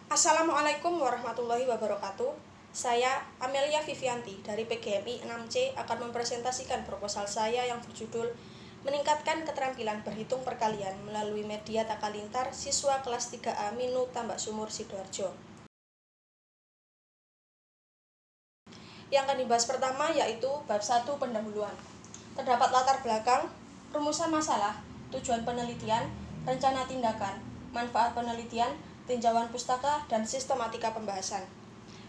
Assalamualaikum warahmatullahi wabarakatuh. Saya Amelia Vivianti dari PGMI 6C akan mempresentasikan proposal saya yang berjudul Meningkatkan Keterampilan Berhitung Perkalian melalui Media Takalintar Siswa Kelas 3A Minu Tambak Sumur Sidoarjo. Yang akan dibahas pertama yaitu bab 1 pendahuluan. Terdapat latar belakang, rumusan masalah, tujuan penelitian, rencana tindakan, manfaat penelitian, tinjauan pustaka, dan sistematika pembahasan.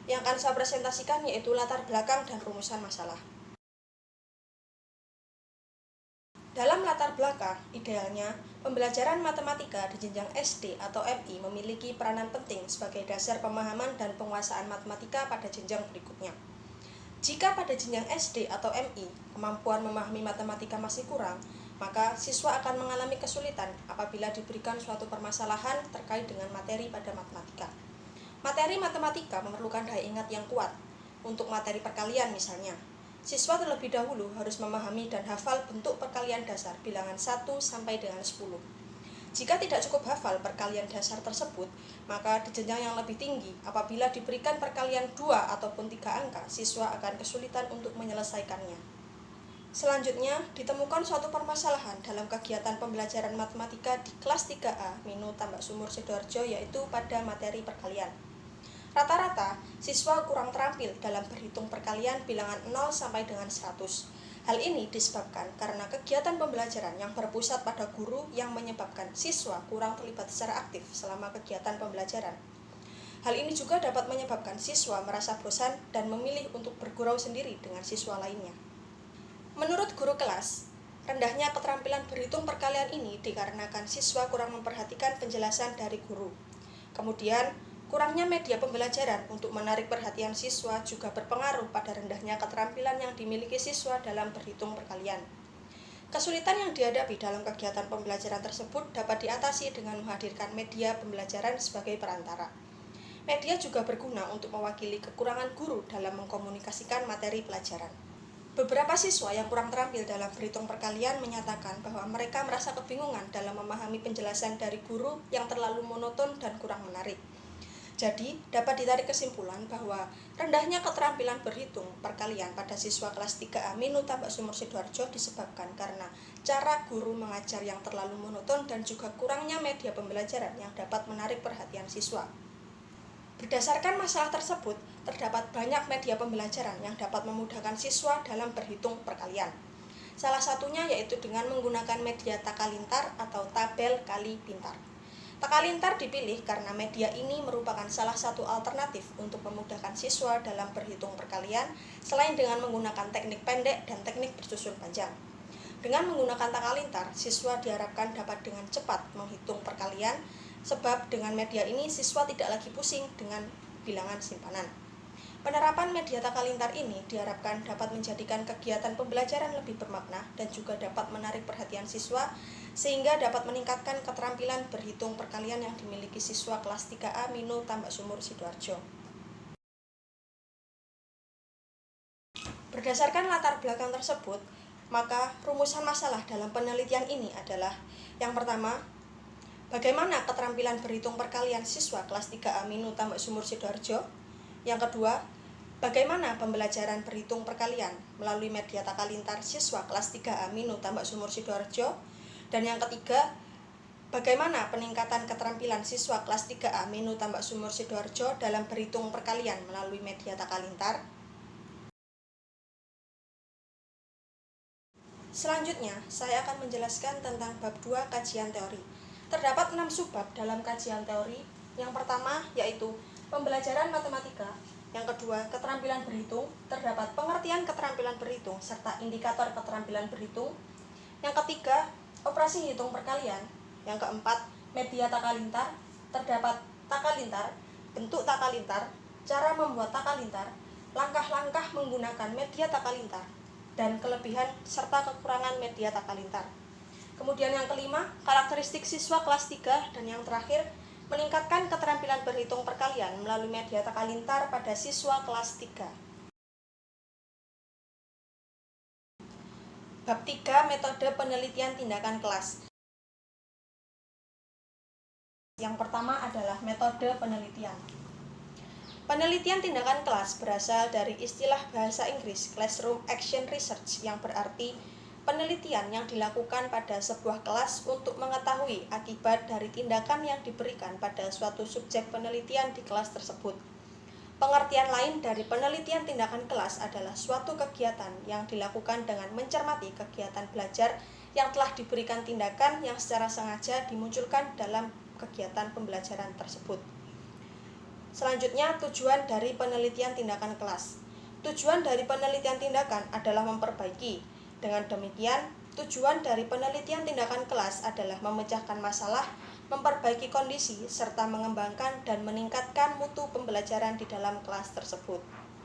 Yang akan saya presentasikan yaitu latar belakang dan rumusan masalah. Dalam latar belakang, idealnya, pembelajaran matematika di jenjang SD atau MI memiliki peranan penting sebagai dasar pemahaman dan penguasaan matematika pada jenjang berikutnya. Jika pada jenjang SD atau MI, kemampuan memahami matematika masih kurang, maka siswa akan mengalami kesulitan apabila diberikan suatu permasalahan terkait dengan materi pada matematika. Materi matematika memerlukan daya ingat yang kuat. Untuk materi perkalian misalnya, siswa terlebih dahulu harus memahami dan hafal bentuk perkalian dasar bilangan 1 sampai dengan 10. Jika tidak cukup hafal perkalian dasar tersebut, maka di jenjang yang lebih tinggi, apabila diberikan perkalian 2 ataupun 3 angka, siswa akan kesulitan untuk menyelesaikannya. Selanjutnya, ditemukan suatu permasalahan dalam kegiatan pembelajaran matematika di kelas 3A Minu Tambak Sumur Sidoarjo yaitu pada materi perkalian. Rata-rata, siswa kurang terampil dalam berhitung perkalian bilangan 0 sampai dengan 100. Hal ini disebabkan karena kegiatan pembelajaran yang berpusat pada guru yang menyebabkan siswa kurang terlibat secara aktif selama kegiatan pembelajaran. Hal ini juga dapat menyebabkan siswa merasa bosan dan memilih untuk bergurau sendiri dengan siswa lainnya. Menurut guru kelas, rendahnya keterampilan berhitung perkalian ini dikarenakan siswa kurang memperhatikan penjelasan dari guru. Kemudian, kurangnya media pembelajaran untuk menarik perhatian siswa juga berpengaruh pada rendahnya keterampilan yang dimiliki siswa dalam berhitung perkalian. Kesulitan yang dihadapi dalam kegiatan pembelajaran tersebut dapat diatasi dengan menghadirkan media pembelajaran sebagai perantara. Media juga berguna untuk mewakili kekurangan guru dalam mengkomunikasikan materi pelajaran. Beberapa siswa yang kurang terampil dalam berhitung perkalian menyatakan bahwa mereka merasa kebingungan dalam memahami penjelasan dari guru yang terlalu monoton dan kurang menarik. Jadi, dapat ditarik kesimpulan bahwa rendahnya keterampilan berhitung perkalian pada siswa kelas 3A Minu Tambak Sumur Sidoarjo disebabkan karena cara guru mengajar yang terlalu monoton dan juga kurangnya media pembelajaran yang dapat menarik perhatian siswa. Berdasarkan masalah tersebut, terdapat banyak media pembelajaran yang dapat memudahkan siswa dalam berhitung perkalian. Salah satunya yaitu dengan menggunakan media takalintar atau tabel kali pintar. Takalintar dipilih karena media ini merupakan salah satu alternatif untuk memudahkan siswa dalam berhitung perkalian selain dengan menggunakan teknik pendek dan teknik bersusun panjang. Dengan menggunakan takalintar, siswa diharapkan dapat dengan cepat menghitung perkalian sebab dengan media ini siswa tidak lagi pusing dengan bilangan simpanan. Penerapan media takalintar ini diharapkan dapat menjadikan kegiatan pembelajaran lebih bermakna dan juga dapat menarik perhatian siswa sehingga dapat meningkatkan keterampilan berhitung perkalian yang dimiliki siswa kelas 3A Minu Tambak Sumur Sidoarjo. Berdasarkan latar belakang tersebut, maka rumusan masalah dalam penelitian ini adalah yang pertama, bagaimana keterampilan berhitung perkalian siswa kelas 3A Minu Tambak Sumur Sidoarjo. Yang kedua, bagaimana pembelajaran berhitung perkalian melalui media takalintar siswa kelas 3A Minu Tambak Sumur Sidoarjo. Dan yang ketiga, bagaimana peningkatan keterampilan siswa kelas 3A Minu Tambak Sumur Sidoarjo dalam berhitung perkalian melalui media takalintar. Selanjutnya, saya akan menjelaskan tentang bab 2 kajian teori. Terdapat 6 subbab dalam kajian teori. Yang pertama yaitu pembelajaran matematika. Yang kedua, keterampilan berhitung. Terdapat pengertian keterampilan berhitung serta indikator keterampilan berhitung. Yang ketiga, operasi hitung perkalian. Yang keempat, media takalintar. Terdapat takalintar, bentuk takalintar, cara membuat takalintar, langkah-langkah menggunakan media takalintar, dan kelebihan serta kekurangan media takalintar. Kemudian yang kelima, karakteristik siswa kelas 3, dan yang terakhir, meningkatkan keterampilan berhitung perkalian melalui media takalintar pada siswa kelas 3. Bab 3, metode penelitian tindakan kelas. Yang pertama adalah metode penelitian. Penelitian tindakan kelas berasal dari istilah bahasa Inggris Classroom Action Research yang berarti penelitian yang dilakukan pada sebuah kelas untuk mengetahui akibat dari tindakan yang diberikan pada suatu subjek penelitian di kelas tersebut. Pengertian lain dari penelitian tindakan kelas adalah suatu kegiatan yang dilakukan dengan mencermati kegiatan belajar yang telah diberikan tindakan yang secara sengaja dimunculkan dalam kegiatan pembelajaran tersebut. Selanjutnya, tujuan dari penelitian tindakan kelas. Tujuan dari penelitian tindakan adalah memperbaiki. Dengan demikian, tujuan dari penelitian tindakan kelas adalah memecahkan masalah, memperbaiki kondisi, serta mengembangkan dan meningkatkan mutu pembelajaran di dalam kelas tersebut.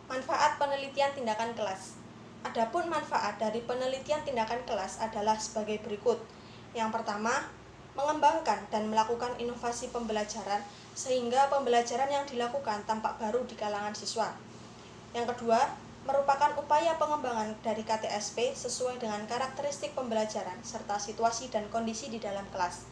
Manfaat penelitian tindakan kelas. Adapun manfaat dari penelitian tindakan kelas adalah sebagai berikut. Yang pertama, mengembangkan dan melakukan inovasi pembelajaran sehingga pembelajaran yang dilakukan tampak baru di kalangan siswa. Yang kedua, merupakan upaya pengembangan dari KTSP sesuai dengan karakteristik pembelajaran serta situasi dan kondisi di dalam kelas.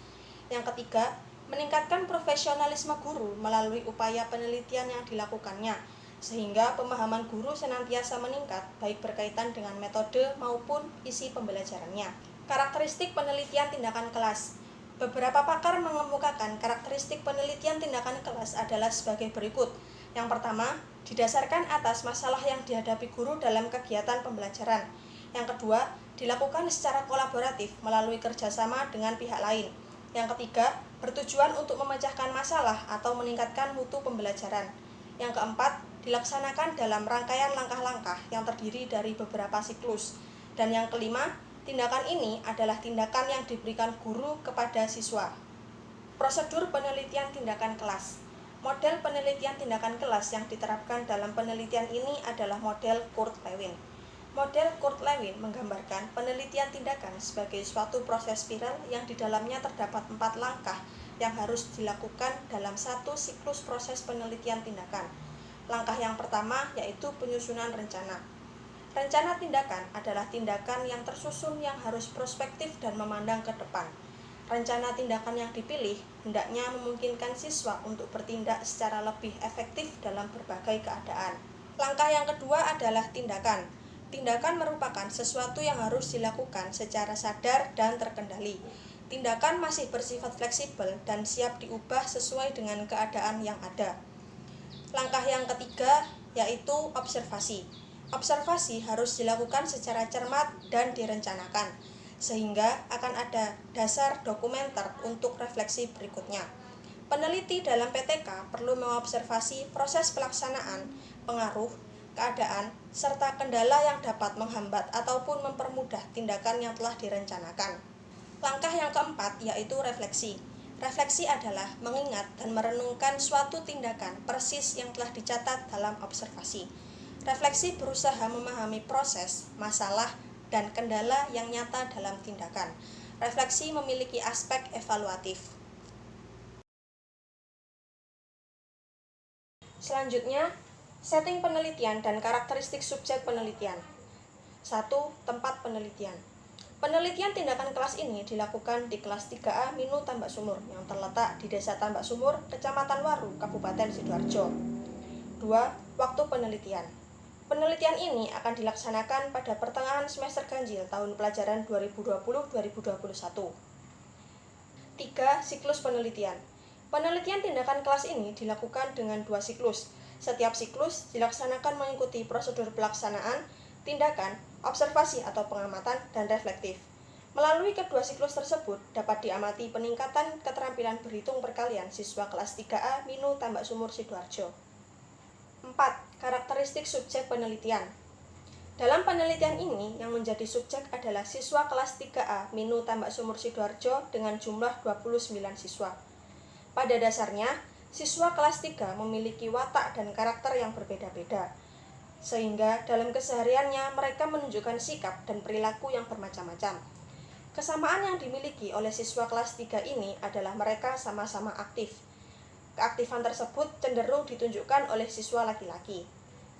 Yang ketiga, meningkatkan profesionalisme guru melalui upaya penelitian yang dilakukannya, sehingga pemahaman guru senantiasa meningkat baik berkaitan dengan metode maupun isi pembelajarannya. Karakteristik penelitian tindakan kelas. Beberapa pakar mengemukakan karakteristik penelitian tindakan kelas adalah sebagai berikut. Yang pertama, didasarkan atas masalah yang dihadapi guru dalam kegiatan pembelajaran. Yang kedua, dilakukan secara kolaboratif melalui kerjasama dengan pihak lain. Yang ketiga, bertujuan untuk memecahkan masalah atau meningkatkan mutu pembelajaran. Yang keempat, dilaksanakan dalam rangkaian langkah-langkah yang terdiri dari beberapa siklus. Dan yang kelima, tindakan ini adalah tindakan yang diberikan guru kepada siswa. Prosedur penelitian tindakan kelas. Model penelitian tindakan kelas yang diterapkan dalam penelitian ini adalah model Kurt-Lewin. Model Kurt-Lewin menggambarkan penelitian tindakan sebagai suatu proses spiral yang di dalamnya terdapat 4 langkah yang harus dilakukan dalam satu siklus proses penelitian tindakan. Langkah yang pertama yaitu penyusunan rencana. Rencana tindakan adalah tindakan yang tersusun yang harus prospektif dan memandang ke depan. Rencana tindakan yang dipilih hendaknya memungkinkan siswa untuk bertindak secara lebih efektif dalam berbagai keadaan. Langkah yang kedua adalah tindakan. Tindakan merupakan sesuatu yang harus dilakukan secara sadar dan terkendali. Tindakan masih bersifat fleksibel dan siap diubah sesuai dengan keadaan yang ada. Langkah yang ketiga yaitu observasi. Observasi harus dilakukan secara cermat dan direncanakan, sehingga akan ada dasar dokumenter untuk refleksi berikutnya. Peneliti dalam PTK perlu mengobservasi proses pelaksanaan, pengaruh, keadaan, serta kendala yang dapat menghambat ataupun mempermudah tindakan yang telah direncanakan. Langkah yang keempat yaitu refleksi. Refleksi adalah mengingat dan merenungkan suatu tindakan persis yang telah dicatat dalam observasi. Refleksi berusaha memahami proses, masalah, dan kendala yang nyata dalam tindakan. Refleksi memiliki aspek evaluatif. Selanjutnya, setting penelitian dan karakteristik subjek penelitian. 1. Tempat penelitian. Penelitian tindakan kelas ini dilakukan di kelas 3A Minu Tambak Sumur yang terletak di Desa Tambak Sumur, Kecamatan Waru, Kabupaten Sidoarjo. 2. Waktu penelitian. Penelitian ini akan dilaksanakan pada pertengahan semester ganjil tahun pelajaran 2020-2021. 3. Siklus penelitian. Penelitian tindakan kelas ini dilakukan dengan 2 siklus. Setiap siklus dilaksanakan mengikuti prosedur pelaksanaan, tindakan, observasi atau pengamatan, dan reflektif. Melalui kedua siklus tersebut dapat diamati peningkatan keterampilan berhitung perkalian siswa kelas 3A Minu Tambak Sumur Sidoarjo. 4. Karakteristik subjek penelitian. Dalam penelitian ini, yang menjadi subjek adalah siswa kelas 3A Minu Tambak Sumur Sidoarjo dengan jumlah 29 siswa. Pada dasarnya, siswa kelas 3 memiliki watak dan karakter yang berbeda-beda, sehingga dalam kesehariannya mereka menunjukkan sikap dan perilaku yang bermacam-macam. Kesamaan yang dimiliki oleh siswa kelas 3 ini adalah mereka sama-sama aktif. Keaktifan tersebut cenderung ditunjukkan oleh siswa laki-laki.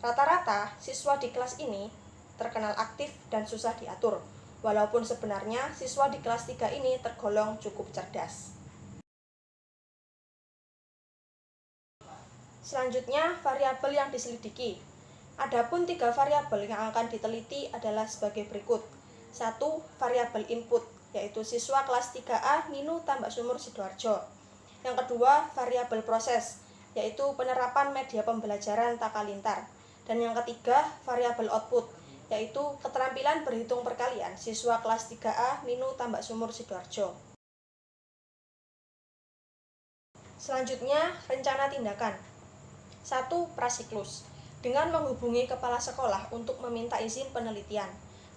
Rata-rata, siswa di kelas ini terkenal aktif dan susah diatur, walaupun sebenarnya siswa di kelas 3 ini tergolong cukup cerdas. Selanjutnya, variabel yang diselidiki. Adapun 3 variabel yang akan diteliti adalah sebagai berikut. 1. Variabel input, yaitu siswa kelas 3A Minu Tambak Sumur Sidoarjo. Yang kedua, variabel proses, yaitu penerapan media pembelajaran Takalintar. Dan yang ketiga, variabel output, yaitu keterampilan berhitung perkalian siswa kelas 3A Minu Tambak Sumur Sidoarjo. Selanjutnya, rencana tindakan. 1. Prasiklus, dengan menghubungi kepala sekolah untuk meminta izin penelitian.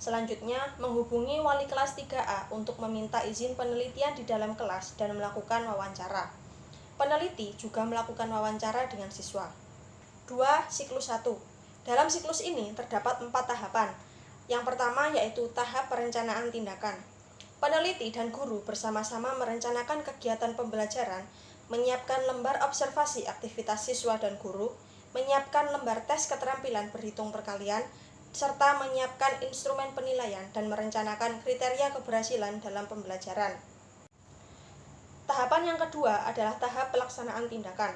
Selanjutnya, menghubungi wali kelas 3A untuk meminta izin penelitian di dalam kelas dan melakukan wawancara. Peneliti juga melakukan wawancara dengan siswa. 2. Siklus 1. Dalam siklus ini terdapat 4 tahapan. Yang pertama yaitu tahap perencanaan tindakan. Peneliti dan guru bersama-sama merencanakan kegiatan pembelajaran, menyiapkan lembar observasi aktivitas siswa dan guru, menyiapkan lembar tes keterampilan berhitung perkalian, serta menyiapkan instrumen penilaian dan merencanakan kriteria keberhasilan dalam pembelajaran. Tahapan yang kedua adalah tahap pelaksanaan tindakan.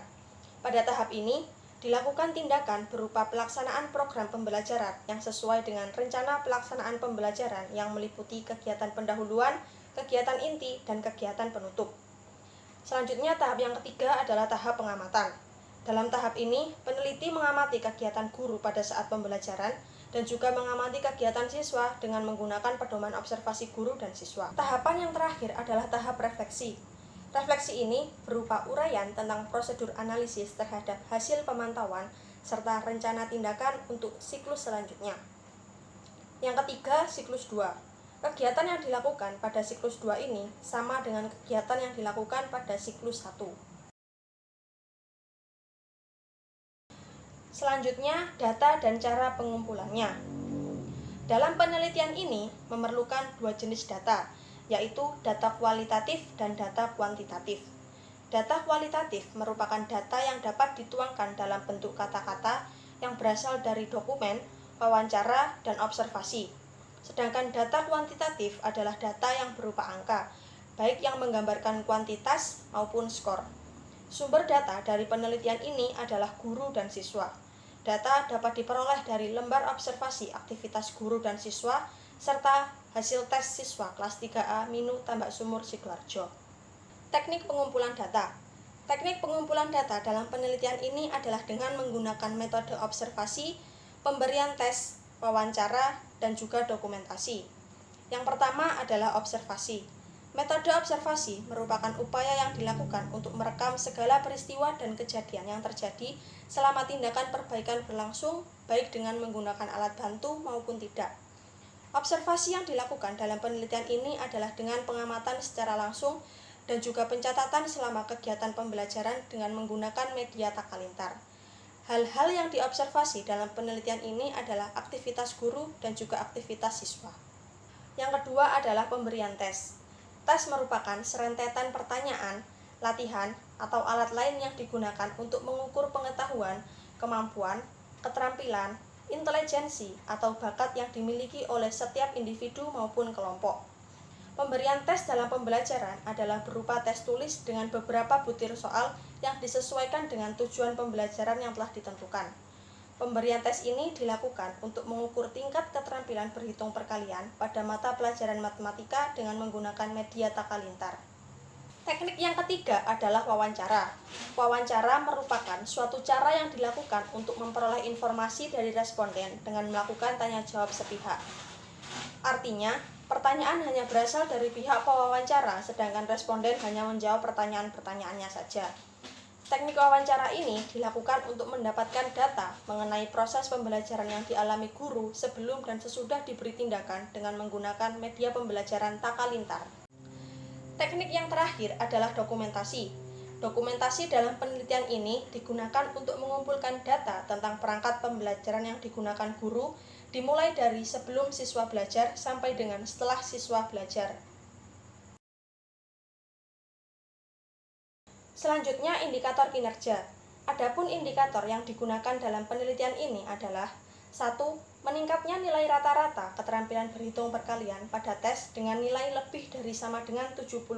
Pada tahap ini, dilakukan tindakan berupa pelaksanaan program pembelajaran yang sesuai dengan rencana pelaksanaan pembelajaran yang meliputi kegiatan pendahuluan, kegiatan inti, dan kegiatan penutup. Selanjutnya, tahap yang ketiga adalah tahap pengamatan. Dalam tahap ini, peneliti mengamati kegiatan guru pada saat pembelajaran dan juga mengamati kegiatan siswa dengan menggunakan pedoman observasi guru dan siswa. Tahapan yang terakhir adalah tahap refleksi. Refleksi ini berupa uraian tentang prosedur analisis terhadap hasil pemantauan serta rencana tindakan untuk siklus selanjutnya. Yang ketiga, siklus 2. Kegiatan yang dilakukan pada siklus 2 ini sama dengan kegiatan yang dilakukan pada siklus 1. Selanjutnya, data dan cara pengumpulannya. Dalam penelitian ini memerlukan 2 jenis data, yaitu data kualitatif dan data kuantitatif. Data kualitatif merupakan data yang dapat dituangkan dalam bentuk kata-kata yang berasal dari dokumen, wawancara, dan observasi. Sedangkan data kuantitatif adalah data yang berupa angka, baik yang menggambarkan kuantitas maupun skor. Sumber data dari penelitian ini adalah guru dan siswa. Data dapat diperoleh dari lembar observasi aktivitas guru dan siswa, serta hasil tes siswa kelas 3A Minu Tambak Sumur Sidoarjo. Teknik pengumpulan data. Teknik pengumpulan data dalam penelitian ini adalah dengan menggunakan metode observasi, pemberian tes, wawancara, dan juga dokumentasi. Yang pertama adalah observasi. Metode observasi merupakan upaya yang dilakukan untuk merekam segala peristiwa dan kejadian yang terjadi selama tindakan perbaikan berlangsung, baik dengan menggunakan alat bantu maupun tidak. Observasi yang dilakukan dalam penelitian ini adalah dengan pengamatan secara langsung dan juga pencatatan selama kegiatan pembelajaran dengan menggunakan media Takalintar. Hal-hal yang diobservasi dalam penelitian ini adalah aktivitas guru dan juga aktivitas siswa. Yang kedua adalah pemberian tes. Tes merupakan serentetan pertanyaan, latihan, atau alat lain yang digunakan untuk mengukur pengetahuan, kemampuan, keterampilan, intelijensi, atau bakat yang dimiliki oleh setiap individu maupun kelompok. Pemberian tes dalam pembelajaran adalah berupa tes tulis dengan beberapa butir soal yang disesuaikan dengan tujuan pembelajaran yang telah ditentukan. Pemberian tes ini dilakukan untuk mengukur tingkat keterampilan berhitung perkalian pada mata pelajaran matematika dengan menggunakan media Takalintar. Teknik yang ketiga adalah wawancara. Wawancara merupakan suatu cara yang dilakukan untuk memperoleh informasi dari responden dengan melakukan tanya jawab sepihak. Artinya, pertanyaan hanya berasal dari pihak pewawancara, sedangkan responden hanya menjawab pertanyaan-pertanyaannya saja. Teknik wawancara ini dilakukan untuk mendapatkan data mengenai proses pembelajaran yang dialami guru sebelum dan sesudah diberi tindakan dengan menggunakan media pembelajaran Takalintar. Teknik yang terakhir adalah dokumentasi. Dokumentasi dalam penelitian ini digunakan untuk mengumpulkan data tentang perangkat pembelajaran yang digunakan guru, dimulai dari sebelum siswa belajar sampai dengan setelah siswa belajar. Selanjutnya, indikator kinerja. Adapun indikator yang digunakan dalam penelitian ini adalah 1. Meningkatnya nilai rata-rata keterampilan berhitung perkalian pada tes dengan nilai lebih dari sama dengan 75.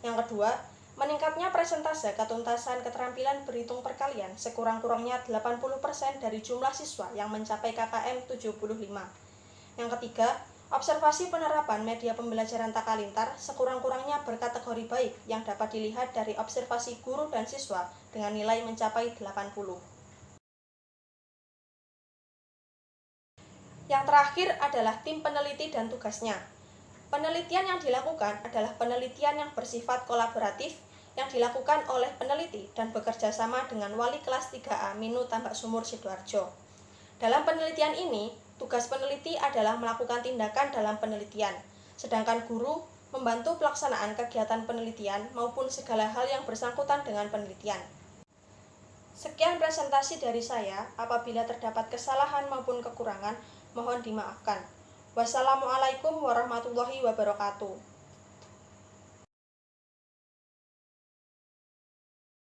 Yang kedua, Meningkatnya persentase ketuntasan keterampilan berhitung perkalian sekurang-kurangnya 80% dari jumlah siswa yang mencapai KKM 75. Yang ketiga, observasi penerapan media pembelajaran takalintar sekurang-kurangnya berkategori baik yang dapat dilihat dari observasi guru dan siswa dengan nilai mencapai 80. Yang terakhir adalah tim peneliti dan tugasnya. Penelitian yang dilakukan adalah penelitian yang bersifat kolaboratif yang dilakukan oleh peneliti dan bekerja sama dengan wali kelas 3A Minu Tambak Sumur Sidoarjo. Dalam penelitian ini, tugas peneliti adalah melakukan tindakan dalam penelitian, sedangkan guru membantu pelaksanaan kegiatan penelitian maupun segala hal yang bersangkutan dengan penelitian. Sekian presentasi dari saya. Apabila terdapat kesalahan maupun kekurangan, mohon dimaafkan. Wassalamualaikum warahmatullahi wabarakatuh.